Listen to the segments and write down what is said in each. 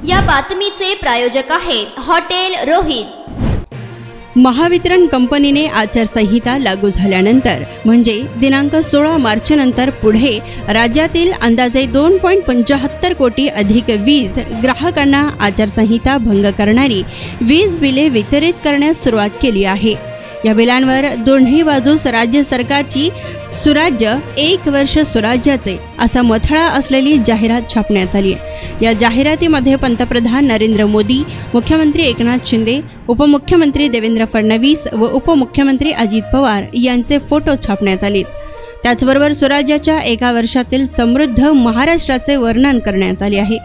या बातमीचे प्रायोजक आहेत हॉटेल रोहित। महावितरण कंपनीने आचारसंहिता लागू झाल्यानंतर म्हणजे दिनांक 16 मार्च नंतर पुढे राज्यातील अंदाजे 2.75 कोटी अधिक वीज ग्राहकांना आचारसंहिता भंग करणारी वीज बिले वितरित करण्यास सुरुवात केली आहे। या बिलांवर दोन्ही बाजूस राज्य सरकारची सुराज्य 1 वर्ष सुराज्याचे असा मथळा असलेली जाहिरात छापण्यात आली आहे। या जाहिरातीमध्ये पंतप्रधान नरेंद्र मोदी, मुख्यमंत्री एकनाथ शिंदे, उपमुख्यमंत्री देवेंद्र फडणवीस व उपमुख्यमंत्री अजित पवार यांचे फोटो छापण्यात आले। त्याचबरोबर स्वराज्याच्या 1 वर्षातील समृद्ध महाराष्ट्राचे वर्णन करण्यात आले आहे।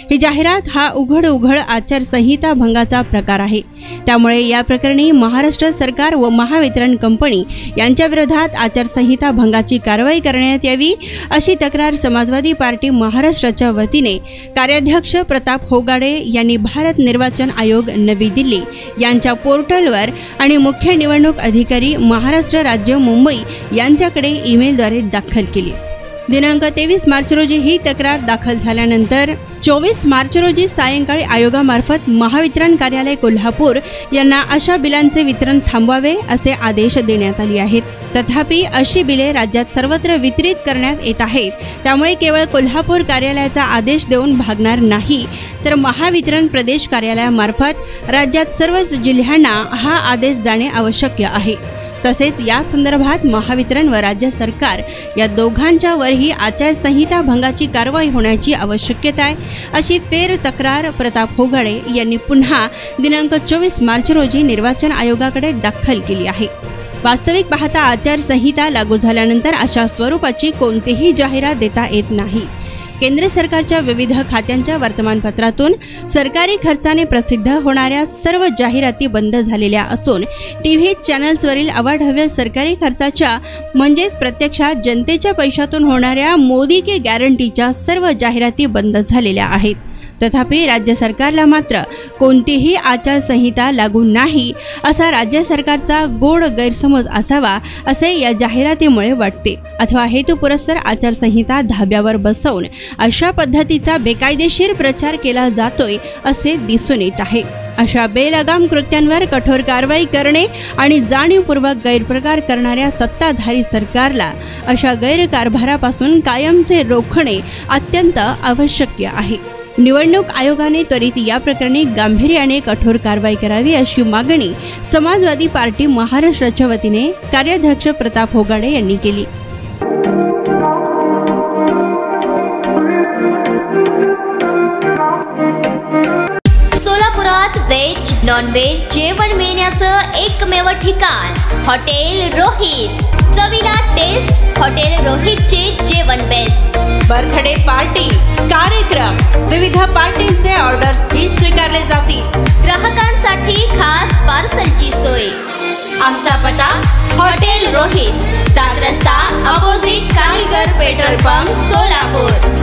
ही जाहिरात हा उघड आचारसंहिता भंगाचा प्रकार आहे। त्यामुळे या प्रकरणी महाराष्ट्र सरकार व महावितरण कंपनी यांच्या विरोधात आचारसंहिता भंगाची कारवाई करण्यात यावी अशी तक्रार समाजवादी पार्टी महाराष्ट्राच्या वतीने कार्याध्यक्ष प्रताप होगाडे यांनी भारत निर्वाचन आयोग नवी दिल्ली यांच्या पोर्टलवर आणि मुख्य निवडणूक अधिकारी महाराष्ट्र राज्य मुंबई यांच्याकडे ईमेलद्वारे दाखल केली। दिनांक 23 मार्च रोजी ही तक्रार दाखल झाल्यानंतर 24 मार्च रोजी सायंकाळी आयोगामार्फत महावितरण कार्यालय कोल्हापूर यांना अशा बिलांचे वितरण थांबवावे असे आदेश देण्यात आले आहेत। तथापि अशी बिले राज्यात सर्वत्र वितरित करण्यात येत आहेत। त्यामुळे केवळ कोल्हापूर कार्यालयाचा आदेश देऊन भागणार नाही, तर महावितरण प्रदेश कार्यालयामार्फत राज्यात सर्वच जिल्ह्यांना हा आदेश जाणे आवश्यक आहे। तसेच या संदर्भात महावितरण व राज्य सरकार या दोघांच्या वरही आचारसंहिता भंगाची कारवाई होण्याची आवश्यकता आहे अशी फेर तक्रार प्रताप होगाडे यांनी पुन्हा दिनांक 24 मार्च रोजी निर्वाचन आयोगाकडे दाखल केली आहे। वास्तविक पाहता आचारसंहिता लागू झाल्यानंतर अशा स्वरूपाची कोणतीही जाहिरात देता येत नाही। केंद्र सरकारच्या विविध खात्यांच्या वर्तमानपत्रातून सरकारी खर्चाने प्रसिद्ध होणाऱ्या सर्व जाहिराती बंद झालेल्या असून टीव्ही चॅनल्सवरील अवाढव्य सरकारी खर्चाच्या म्हणजेच प्रत्यक्षात जनतेच्या पैशातून होणाऱ्या मोदी की गॅरंटीच्या सर्व जाहिराती बंद झालेल्या आहेत। तथापि राज्य सरकारला मात्र कोणतीही आचारसंहिता लागू नाही असा राज्य सरकारचा गोड गैरसमज असावा असे या जाहिरातीमुळे वाटते, अथवा हेतुपुरस्सर आचारसंहिता धाब्यावर बसवून अशा पद्धतीचा बेकायदेशीर प्रचार केला जातोय असे दिसून येत आहे। अशा बेलगाम कृत्यांवर कठोर कारवाई करणे आणि जाणीवपूर्वक गैरप्रकार करणाऱ्या सत्ताधारी सरकारला अशा गैरकारभारापासून कायमचे रोखणे अत्यंत आवश्यक आहे। निवडणूक आयोगाने त्वरित या प्रकरणी गांभीर्याने कठोर कारवाई करावी अशी मागणी समाजवादी पार्टी महाराष्ट्राच्या वतीने कार्याध्यक्ष प्रताप होगाडे यांनी केली। सोलापुरात व्हेज नॉन व्हेज जेवण मिळण्याचं एकमेव ठिकाण हॉटेल रोहित। चवीला टेस्ट हॉटेल रोहितचे जेवण बेस्ट। बर्थडे पार्टी, कार्यक्रम, विविध पार्टींचे ऑर्डर्स ही स्वीकारले जातील। ग्राहकांसाठी खास पार्सलची सोय। आमचा पत्ता हॉटेल रोहित, 7 रस्ता अपोजिट कारीगर पेट्रोल पंप, सोलापूर।